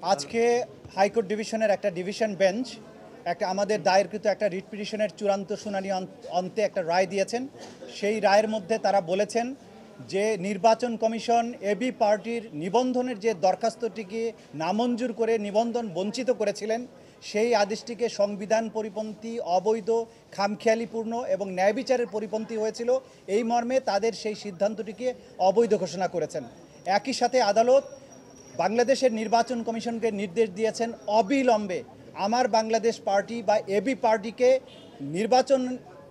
আজকে হাইকোর্ট ডিভিশনের একটা ডিভিশন বেঞ্চ একটা আমাদের দায়েরকৃত একটা রিট পিটিশনের চূড়ান্ত শুনানি অন্তে একটা রায় দিয়েছেন। সেই রায়ের মধ্যে তারা বলেছেন যে নির্বাচন কমিশন এবি পার্টির নিবন্ধনের যে দরখাস্তটিকে নামঞ্জুর করে নিবন্ধন বঞ্চিত করেছিলেন, সেই আদেশটিকে সংবিধান পরিপন্থী, অবৈধ, খামখেয়ালিপূর্ণ এবং ন্যায় বিচারের পরিপন্থী হয়েছিল। এই মর্মে তাদের সেই সিদ্ধান্তটিকে অবৈধ ঘোষণা করেছেন। একই সাথে আদালত বাংলাদেশের নির্বাচন কমিশনকে নির্দেশ দিয়েছেন অবিলম্বে আমার বাংলাদেশ পার্টি বা এবি পার্টিকে নির্বাচন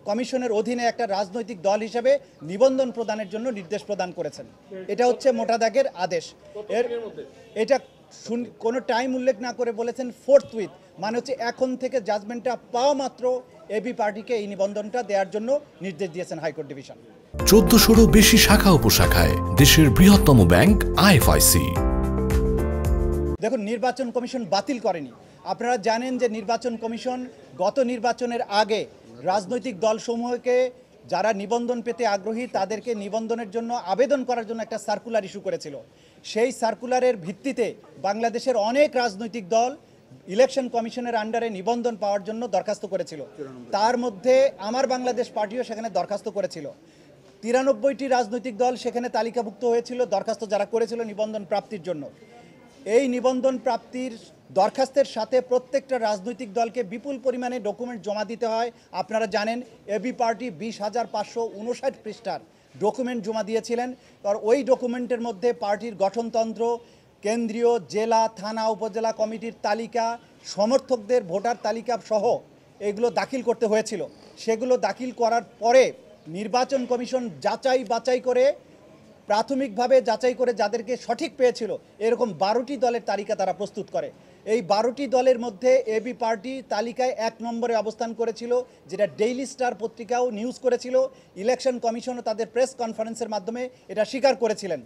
কমিশনের অধীনে একটা রাজনৈতিক দল হিসেবে নিবন্ধন প্রদানের জন্য নির্দেশ প্রদান করেছেন। এটা হচ্ছে মোটা দাগের আদেশ। এটা কোনো টাইম উল্লেখ না করে বলেছেন ফোর্থউইথ, মানে হচ্ছে এখন থেকে জাজমেন্টটা পাওয়া মাত্র এবি পার্টিকে এই নিবন্ধনটা দেওয়ার জন্য নির্দেশ দিয়েছেন হাইকোর্ট ডিভিশন। 1400-রও বেশি শাখা উপশাখায় দেশের বৃহত্তম ব্যাংক আইএফআইসি। দেখুন, নির্বাচন কমিশন বাতিল করেনি। আপনারা জানেন যে নির্বাচন কমিশন গত নির্বাচনের আগে রাজনৈতিক দলসমূহকে যারা নিবন্ধন পেতে আগ্রহী তাদেরকে নিবন্ধনের জন্য আবেদন করার জন্য একটা সার্কুলার ইস্যু করেছিল। সেই সার্কুলারের ভিত্তিতে বাংলাদেশের অনেক রাজনৈতিক দল ইলেকশন কমিশনের আন্ডারে নিবন্ধন পাওয়ার জন্য দরখাস্ত করেছিল। তার মধ্যে আমার বাংলাদেশ পার্টিও সেখানে দরখাস্ত করেছিল। 93টি রাজনৈতিক দল সেখানে তালিকাভুক্ত হয়েছিল দরখাস্ত যারা করেছিল নিবন্ধন প্রাপ্তির জন্য। এই নিবন্ধন প্রাপ্তির দরখাস্তের সাথে প্রত্যেকটা রাজনৈতিক দলকে বিপুল পরিমাণে ডকুমেন্ট জমা দিতে হয়। আপনারা জানেন এবি পার্টি 20,559 পৃষ্ঠার ডকুমেন্ট জমা দিয়েছিলেন। কারণ ওই ডকুমেন্টের মধ্যে পার্টির গঠনতন্ত্র, কেন্দ্রীয়, জেলা, থানা, উপজেলা কমিটির তালিকা, সমর্থকদের ভোটার তালিকা সহ এগুলো দাখিল করতে হয়েছিল। সেগুলো দাখিল করার পরে নির্বাচন কমিশন যাচাই বাছাই করে প্রাথমিকভাবে যাচাই করে যাদেরকে সঠিক পেয়েছিল এরকম 12টি দলের তালিকা তারা প্রস্তুত করে। এই 12টি দলের মধ্যে এবি পার্টি তালিকায় 1 নম্বরে অবস্থান করেছিল, যেটা ডেইলি স্টার পত্রিকাও নিউজ করেছিল। ইলেকশন কমিশনও তাদের প্রেস কনফারেন্সের মাধ্যমে এটা স্বীকার করেছিলেন।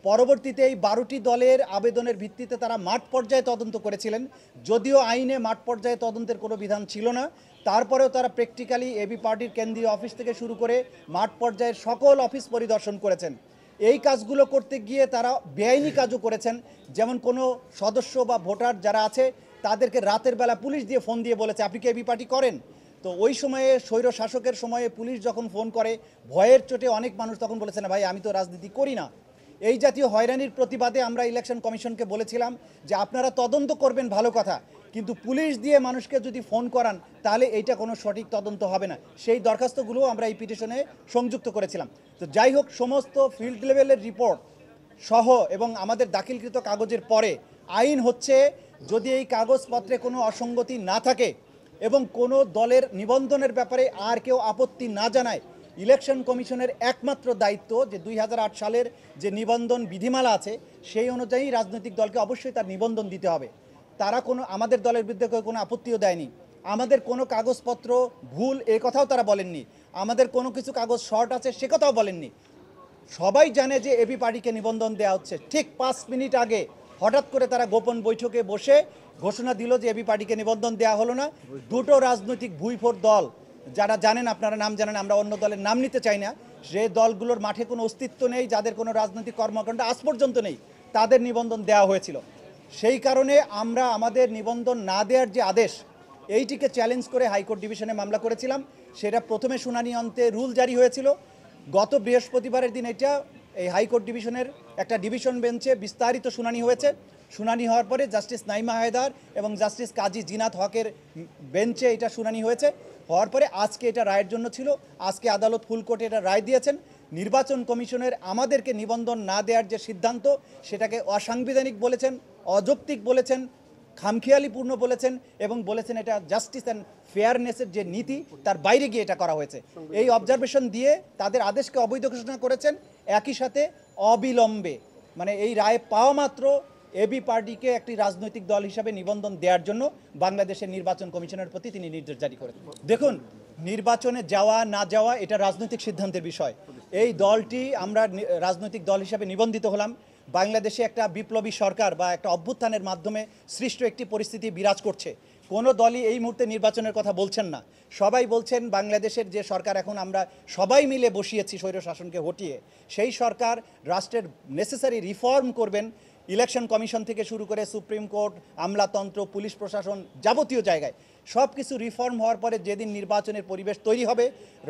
পরবর্তীতে এই 12টি দলের আবেদনের ভিত্তিতে তারা মাঠ পর্যায়ে তদন্ত করেছিলেন। যদিও আইনে মাঠ পর্যায়ে তদন্তের কোনো বিধান ছিল না, তারপরেও তারা প্র্যাকটিক্যালি এবি পার্টির কেন্দ্রীয় অফিস থেকে শুরু করে মাঠ পর্যায়ের সকল অফিস পরিদর্শন করেছেন। এই কাজগুলো করতে গিয়ে তারা বেআইনি কাজও করেছেন। যেমন কোনো সদস্য বা ভোটার যারা আছে তাদেরকে রাতের বেলা পুলিশ দিয়ে ফোন দিয়ে বলেছে আপনি কি এবি পার্টি করেন। তো ওই সময়ে স্বৈর শাসকের সময়ে পুলিশ যখন ফোন করে ভয়ের চোটে অনেক মানুষ তখন বলেছে না ভাই আমি তো রাজনীতি করি না। এই জাতীয় হয়রানির প্রতিবাদে আমরা ইলেকশন কমিশনকে বলেছিলাম যে আপনারা তদন্ত করবেন ভালো কথা, কিন্তু পুলিশ দিয়ে মানুষকে যদি ফোন করান তাহলে এইটা কোনো সঠিক তদন্ত হবে না। সেই দরখাস্তগুলোও আমরা এই পিটিশনে সংযুক্ত করেছিলাম। তো যাই হোক, সমস্ত ফিল্ড লেভেলের রিপোর্ট সহ এবং আমাদের দাখিলকৃত কাগজের পরে আইন হচ্ছে যদি এই কাগজপত্রে কোনো অসঙ্গতি না থাকে এবং কোনো দলের নিবন্ধনের ব্যাপারে আর কেউ আপত্তি না জানায়, ইলেকশন কমিশনের একমাত্র দায়িত্ব যে 2008 সালের যে নিবন্ধন বিধিমালা আছে সেই অনুযায়ী রাজনৈতিক দলকে অবশ্যই তার নিবন্ধন দিতে হবে। তারা আমাদের দলের বিরুদ্ধে কোনো আপত্তিও দেয়নি। আমাদের কোনো কাগজপত্র ভুল এ কথাও তারা বলেননি। আমাদের কোনো কিছু কাগজ শর্ট আছে সে কথাও বলেননি। সবাই জানে যে এবি পার্টিকে নিবন্ধন দেওয়া হচ্ছে। ঠিক 5 মিনিট আগে হঠাৎ করে তারা গোপন বৈঠকে বসে ঘোষণা দিল যে এবি পার্টিকে নিবন্ধন দেওয়া হলো না। দুটো রাজনৈতিক ভুইফোর দল, যারা জানেন, আপনারা নাম জানেন, আমরা অন্য দলের নাম নিতে চাই না, যে দলগুলোর মাঠে কোনো অস্তিত্ব নেই, যাদের কোনো রাজনৈতিক কর্মকাণ্ড আজ পর্যন্ত নেই, তাদের নিবন্ধন দেওয়া হয়েছিল। সেই কারণে আমরা আমাদের নিবন্ধন না দেওয়ার যে আদেশ এইটিকে চ্যালেঞ্জ করে হাইকোর্ট ডিভিশনে মামলা করেছিলাম। সেটা প্রথমে শুনানি অন্তে রুল জারি হয়েছিল। গত বৃহস্পতিবারের দিন এটা এই হাইকোর্ট ডিভিশনের একটা ডিভিশন বেঞ্চে বিস্তারিত শুনানি হয়েছে। শুনানি হওয়ার পরে জাস্টিস নাইমা হায়দার এবং জাস্টিস কাজী জিনাত হকের বেঞ্চে এটা শুনানি হয়েছে। হওয়ার পরে আজকে এটা রায়ের জন্য ছিল। আজকে আদালত ফুল কোর্টে এটা রায় দিয়েছেন। নির্বাচন কমিশনের আমাদেরকে নিবন্ধন না দেওয়ার যে সিদ্ধান্ত সেটাকে অসাংবিধানিক বলেছেন, অযৌক্তিক বলেছেন, খামখেয়ালিপূর্ণ বলেছেন এবং বলেছেন এটা জাস্টিস অ্যান্ড ফেয়ারনেসের যে নীতি তার বাইরে গিয়ে এটা করা হয়েছে। এই অবজারভেশন দিয়ে তাদের আদেশকে অবৈধ ঘোষণা করেছেন। একই সাথে অবিলম্বে, মানে এই রায় পাওয়া মাত্র এবি পার্টিকে একটি রাজনৈতিক দল হিসাবে নিবন্ধন দেওয়ার জন্য বাংলাদেশের নির্বাচন কমিশনের প্রতি তিনি নির্দেশ জারি করেছেন। দেখুন, নির্বাচনে যাওয়া না যাওয়া এটা রাজনৈতিক সিদ্ধান্তের বিষয়। এই দলটি আমরা রাজনৈতিক দল হিসাবে নিবন্ধিত হলাম। বাংলাদেশে একটা বিপ্লবী সরকার বা একটা অভ্যুত্থানের মাধ্যমে সৃষ্ট একটি পরিস্থিতি বিরাজ করছে। কোনো দলই এই মুহূর্তে নির্বাচনের কথা বলছেন না। সবাই বলছেন বাংলাদেশের যে সরকার এখন আমরা সবাই মিলে বসিয়েছি স্বৈর শাসনকে হটিয়ে, সেই সরকার রাষ্ট্রের নেসেসারি রিফর্ম করবেন, ইলেকশন কমিশন থেকে শুরু করে সুপ্রিম কোর্ট, আমলাতন্ত্র, পুলিশ প্রশাসন, যাবতীয় জায়গায় সব কিছু রিফর্ম হওয়ার পরে যেদিন নির্বাচনের পরিবেশ তৈরি হবে,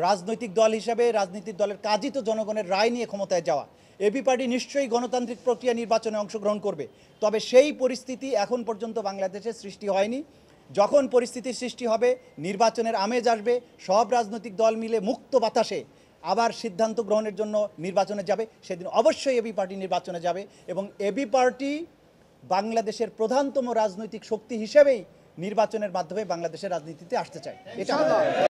রাজনৈতিক দল হিসাবে রাজনৈতিক দলের কাজই তো জনগণের রায় নিয়ে ক্ষমতায় যাওয়া। এবি পার্টি নিশ্চয়ই গণতান্ত্রিক প্রক্রিয়া নির্বাচনে অংশগ্রহণ করবে, তবে সেই পরিস্থিতি এখন পর্যন্ত বাংলাদেশে সৃষ্টি হয়নি। যখন পরিস্থিতির সৃষ্টি হবে, নির্বাচনের আমেজ আসবে, সব রাজনৈতিক দল মিলে মুক্ত বাতাসে আবার সিদ্ধান্ত গ্রহণের জন্য নির্বাচনে যাবে, সেদিন অবশ্যই এবি পার্টি নির্বাচনে যাবে এবং এবি পার্টি বাংলাদেশের প্রধানতম রাজনৈতিক শক্তি হিসেবেই নির্বাচনের মাধ্যমে বাংলাদেশের রাজনীতিতে আসতে চায়। এটা